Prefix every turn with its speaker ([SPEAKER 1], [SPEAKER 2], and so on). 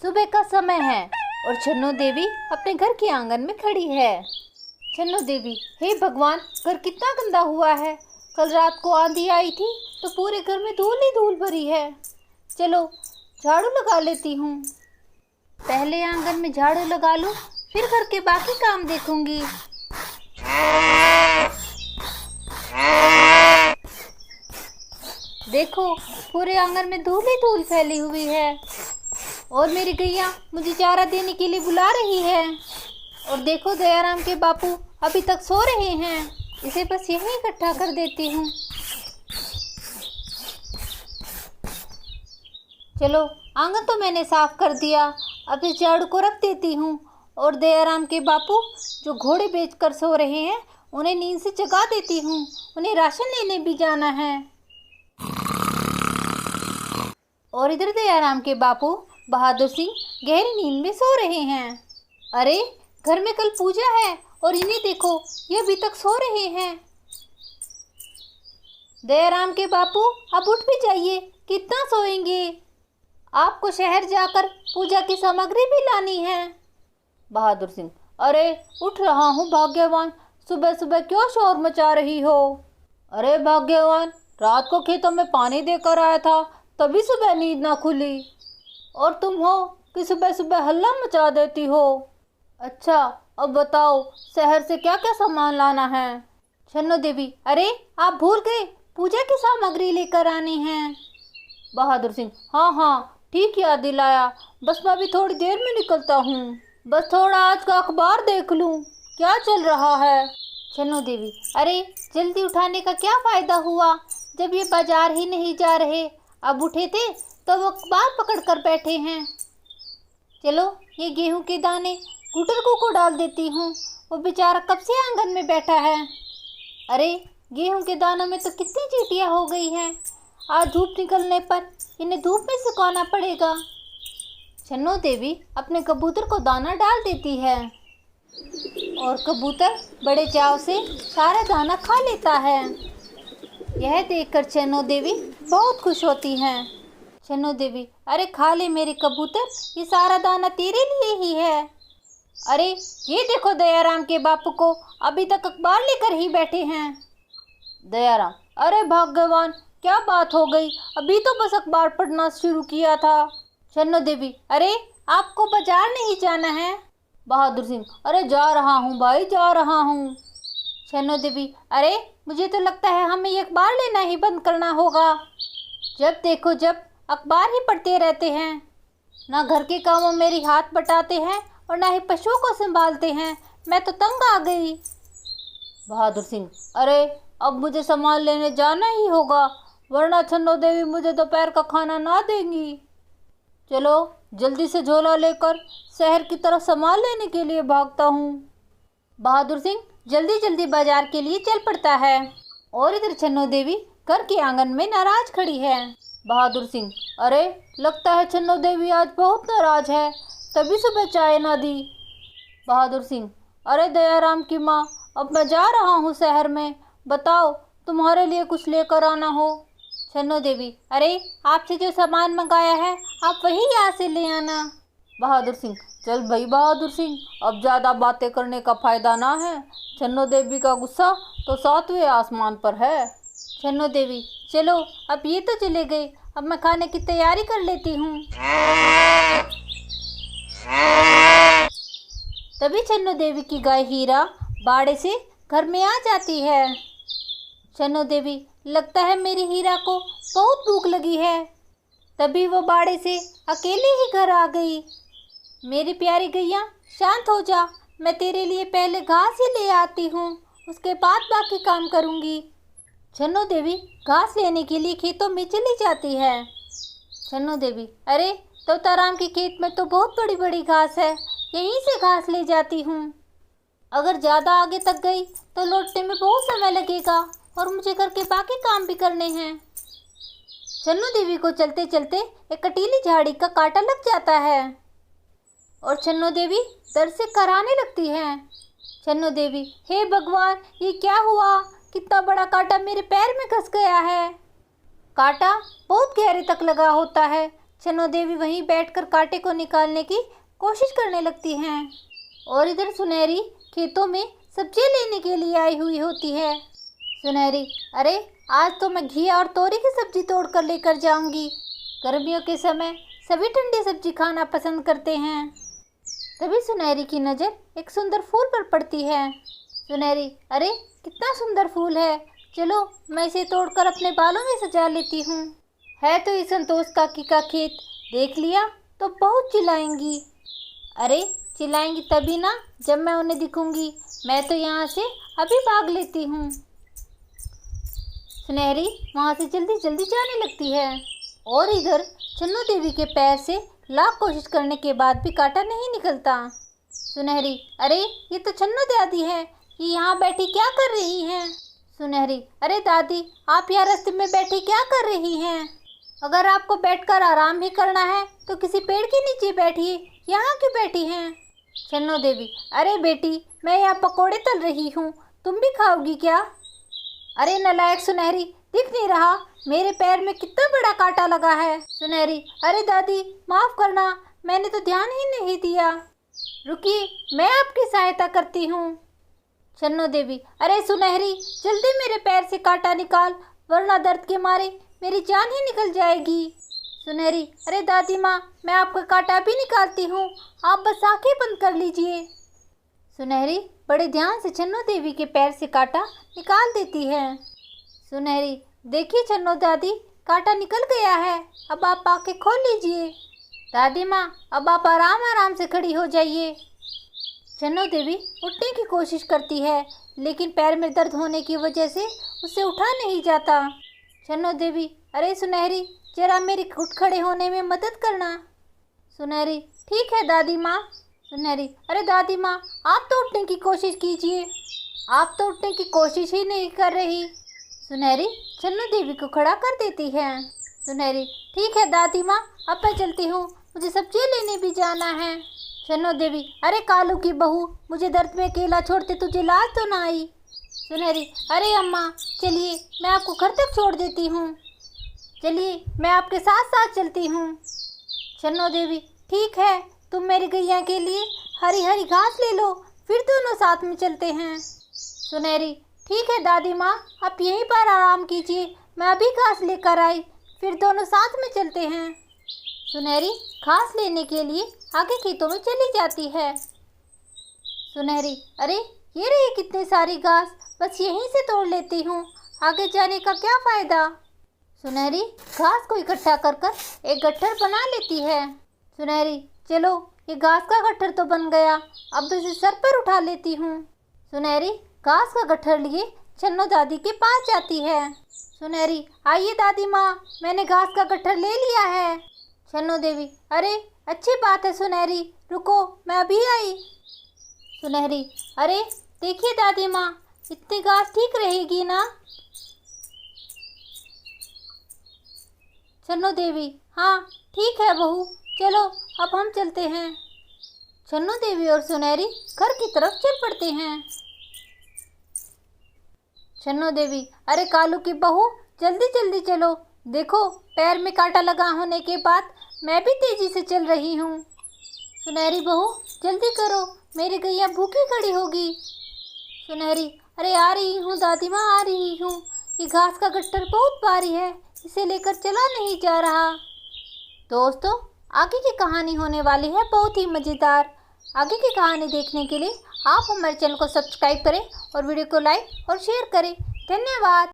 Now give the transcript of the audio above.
[SPEAKER 1] सुबह का समय है और छन्नो देवी अपने घर के आंगन में खड़ी है। छन्नो देवी, हे भगवान, घर कितना गंदा हुआ है। कल रात को आंधी आई थी तो पूरे घर में धूल ही धूल भरी है। चलो झाड़ू लगा लेती हूँ। पहले आंगन में झाड़ू लगा लूँ, फिर घर के बाकी काम देखूंगी। देखो, पूरे आंगन में धूल ही धूल फैली हुई है और मेरी गैया मुझे चारा देने के लिए बुला रही है। और देखो, दयाराम के बापू अभी तक सो रहे हैं। इसे बस यहीं इकट्ठा कर देती हूँ। चलो, आंगन तो मैंने साफ कर दिया, अब इस झाड़ू को रख देती हूँ। और दयाराम के बापू जो घोड़े बेचकर सो रहे हैं, उन्हें नींद से जगा देती हूँ। उन्हें राशन लेने भी जाना है। और इधर दयाराम के बापू बहादुर सिंह गहरी नींद में सो रहे हैं। अरे, घर में कल पूजा है और इन्हें देखो, ये अभी तक सो रहे हैं। दयाराम के बापू, अब उठ भी जाइए, कितना सोएंगे। आपको शहर जाकर पूजा की सामग्री भी लानी है। बहादुर सिंह, अरे उठ रहा हूँ भाग्यवान, सुबह सुबह क्यों शोर मचा रही हो। अरे भाग्यवान, रात को खेतों में पानी देकर आया था, तभी सुबह नींद ना खुली। और तुम हो कि सुबह सुबह हल्ला मचा देती हो। अच्छा, अब बताओ शहर से क्या क्या सामान लाना है। छन्नो देवी, अरे आप भूल गए, पूजा की सामग्री लेकर आनी है। बहादुर सिंह, हाँ हाँ, ठीक याद दिलाया, बस मैं अभी थोड़ी देर में निकलता हूँ। बस थोड़ा आज का अखबार देख लूँ, क्या चल रहा है। छन्नो देवी, अरे जल्दी उठाने का क्या फ़ायदा हुआ, जब ये बाजार ही नहीं जा रहे। अब उठे थे तो वो अखबार पकड़ कर बैठे हैं। चलो, ये गेहूं के दाने गुटरगू को डाल देती हूँ, वो बेचारा कब से आंगन में बैठा है। अरे, गेहूं के दानों में तो कितनी चींटियाँ हो गई हैं। आज धूप निकलने पर इन्हें धूप में सुखाना पड़ेगा। छन्नो देवी अपने कबूतर को दाना डाल देती है और कबूतर बड़े चाव से सारा दाना खा लेता है। यह देखकर छन्नो देवी बहुत खुश होती हैं। छन्नो देवी, अरे खा ले मेरे कबूतर, ये सारा दाना तेरे लिए ही है। अरे ये देखो, दयाराम के बापू को अभी तक अखबार लेकर ही बैठे हैं। दयाराम, अरे भाग्यवान, क्या बात हो गई, अभी तो बस अखबार पढ़ना शुरू किया था। छन्नो देवी, अरे आपको बाजार नहीं जाना है। बहादुर सिंह, अरे जा रहा हूँ भाई, जा रहा हूँ। छन्नो देवी, अरे मुझे तो लगता है हमें ये अखबार लेना ही बंद करना होगा। जब देखो जब अखबार ही पढ़ते रहते हैं, ना घर के कामों में मेरी हाथ बटाते हैं और ना ही पशुओं को संभालते हैं। मैं तो तंग आ गई। बहादुर सिंह, अरे अब मुझे सामान लेने जाना ही होगा, वरना छन्नो देवी मुझे दोपहर का खाना ना देंगी। चलो जल्दी से झोला लेकर शहर की तरफ सामान लेने के लिए भागता हूँ। बहादुर सिंह जल्दी जल्दी बाजार के लिए चल पड़ता है और इधर छन्नो देवी घर के आंगन में नाराज खड़ी है। बहादुर सिंह, अरे लगता है छन्नो देवी आज बहुत नाराज है, तभी सुबह चाय ना दी। बहादुर सिंह, अरे दयाराम की माँ, अब मैं जा रहा हूँ शहर में, बताओ तुम्हारे लिए कुछ लेकर आना हो। छन्नो देवी, अरे आपसे जो सामान मंगाया है आप वही यहाँ से ले आना। बहादुर सिंह, चल भाई बहादुर सिंह, अब ज़्यादा बातें करने का फ़ायदा ना है। छन्नो देवी का गुस्सा तो 7वें आसमान पर है। छन्नो देवी, चलो अब ये तो चले गए, अब मैं खाने की तैयारी कर लेती हूँ। तभी छन्नो देवी की गाय हीरा बाड़े से घर में आ जाती है। छन्नो देवी, लगता है मेरी हीरा को बहुत भूख लगी है। तभी वो बाड़े से अकेले ही घर आ गई। मेरी प्यारी गैया, शांत हो जा, मैं तेरे लिए पहले घास ही ले आती हूँ, उसके बाद बाकी काम करूँगी। छन्नो देवी घास लेने के लिए खेतों में चली जाती है। छन्नो देवी, अरे तोताराम के खेत में तो बहुत बड़ी बड़ी घास है, यहीं से घास ले जाती हूँ। अगर ज़्यादा आगे तक गई तो लौटने में बहुत समय लगेगा और मुझे घर के बाकी काम भी करने हैं। छन्नो देवी को चलते चलते एक कटीली झाड़ी का कांटा लग जाता है और छन्नो देवी दर्द से कराहने लगती है। छन्नो देवी, हे भगवान, ये क्या हुआ, कितना बड़ा कांटा मेरे पैर में घस गया है। कांटा बहुत गहरे तक लगा होता है, छन्नो देवी वहीं बैठकर कांटे को निकालने की कोशिश करने लगती हैं और इधर सुनहरी खेतों में सब्जियां लेने के लिए आई हुई होती है। सुनहरी, अरे आज तो मैं घिया और तोरी की सब्जी तोड़ कर लेकर जाऊंगी। गर्मियों के समय सभी ठंडी सब्जी खाना पसंद करते हैं। तभी सुनहरी की नज़र एक सुंदर फूल पर पड़ती है। सुनहरी, अरे कितना सुंदर फूल है, चलो मैं इसे तोड़कर अपने बालों में सजा लेती हूँ। है तो ये संतोष काकी का खेत, देख लिया तो बहुत चिल्लाएंगी। अरे चिल्लाएंगी तभी ना जब मैं उन्हें दिखूंगी, मैं तो यहाँ से अभी भाग लेती हूँ। सुनहरी वहाँ से जल्दी जल्दी जाने लगती है और इधर छन्नो देवी के पैर से लाख कोशिश करने के बाद भी कांटा नहीं निकलता। सुनहरी, अरे ये तो छन्नो दादी है, ये यहाँ बैठी क्या कर रही हैं? सुनहरी, अरे दादी आप यहाँ रास्ते में बैठी क्या कर रही हैं? अगर आपको बैठकर आराम ही करना है तो किसी पेड़ के नीचे बैठिए, यहाँ क्यों बैठी हैं? छन्नो देवी, अरे बेटी मैं यहाँ पकोड़े तल रही हूँ, तुम भी खाओगी क्या? अरे नालायक सुनहरी, दिख नहीं रहा मेरे पैर में कितना बड़ा कांटा लगा है? सुनहरी, अरे दादी माफ़ करना, मैंने तो ध्यान ही नहीं दिया। रुकिए मैं आपकी सहायता करती हूँ। छन्नो देवी, अरे सुनहरी जल्दी मेरे पैर से कांटा निकाल, वरना दर्द के मारे मेरी जान ही निकल जाएगी। सुनहरी, अरे दादी माँ मैं आपका कांटा भी निकालती हूँ, आप बस आंखें बंद कर लीजिए। सुनहरी बड़े ध्यान से छन्नो देवी के पैर से कांटा निकाल देती है। सुनहरी, देखिए छन्नो दादी कांटा निकल गया है, अब आप आंखें खोल लीजिए। दादी माँ अब आप आराम आराम से खड़ी हो जाइए। छन्नो देवी उठने की कोशिश करती है लेकिन पैर में दर्द होने की वजह से उसे उठा नहीं जाता। छन्नो देवी, अरे सुनहरी जरा मेरी उठ खड़े होने में मदद करना। सुनहरी, ठीक है दादी माँ। सुनहरी, अरे दादी माँ आप तो उठने की कोशिश कीजिए, आप तो उठने की कोशिश ही नहीं कर रही। सुनहरी छन्नो देवी को खड़ा कर देती है। सुनहरी, ठीक है दादी माँ अब मैं चलती हूँ, मुझे सब्जी लेने भी जाना है। छन्नो देवी, अरे कालू की बहू मुझे दर्द में अकेला छोड़ते तुझे लाज तो ना आई? सुनहरी, अरे अम्मा चलिए मैं आपको घर तक छोड़ देती हूँ, चलिए मैं आपके साथ साथ चलती हूँ। छन्नो देवी, ठीक है तुम मेरी गैया के लिए हरी हरी घास ले लो, फिर दोनों साथ में चलते हैं। सुनहरी, ठीक है दादी माँ आप यहीं पर आराम कीजिए, मैं अभी घास लेकर आई, फिर दोनों साथ में चलते हैं। सुनहरी घास लेने के लिए आगे खेतों में चली जाती है। सुनहरी, अरे ये रही कितनी सारी घास, बस यहीं से तोड़ लेती हूँ, आगे जाने का क्या फ़ायदा। सुनहरी घास को इकट्ठा कर कर एक गट्ठर बना लेती है। सुनहरी, चलो ये घास का गट्ठर तो बन गया, अब इसे सर पर उठा लेती हूँ। सुनहरी घास का गट्ठर लिए छन्नो दादी के पास जाती है। सुनहरी, आइए दादी माँ मैंने घास का गट्ठर ले लिया है। छन्नो देवी, अरे अच्छी बात है सुनहरी, रुको मैं अभी आई। सुनहरी, अरे देखिए दादी माँ इतनी घास ठीक रहेगी ना? छन्नो देवी, हाँ ठीक है बहू, चलो अब हम चलते हैं। छन्नो देवी और सुनहरी घर की तरफ चल पड़ते हैं। छन्नो देवी, अरे कालू की बहू जल्दी जल्दी चलो, देखो पैर में कांटा लगा होने के बाद मैं भी तेजी से चल रही हूँ। सुनहरी बहू जल्दी करो, मेरी गैया भूखी खड़ी होगी। सुनहरी, अरे आ रही हूँ दादी माँ आ रही हूँ, ये घास का गट्ठर बहुत भारी है, इसे लेकर चला नहीं जा रहा। दोस्तों आगे की कहानी होने वाली है बहुत ही मज़ेदार। आगे की कहानी देखने के लिए आप हमारे चैनल को सब्सक्राइब करें और वीडियो को लाइक और शेयर करें। धन्यवाद।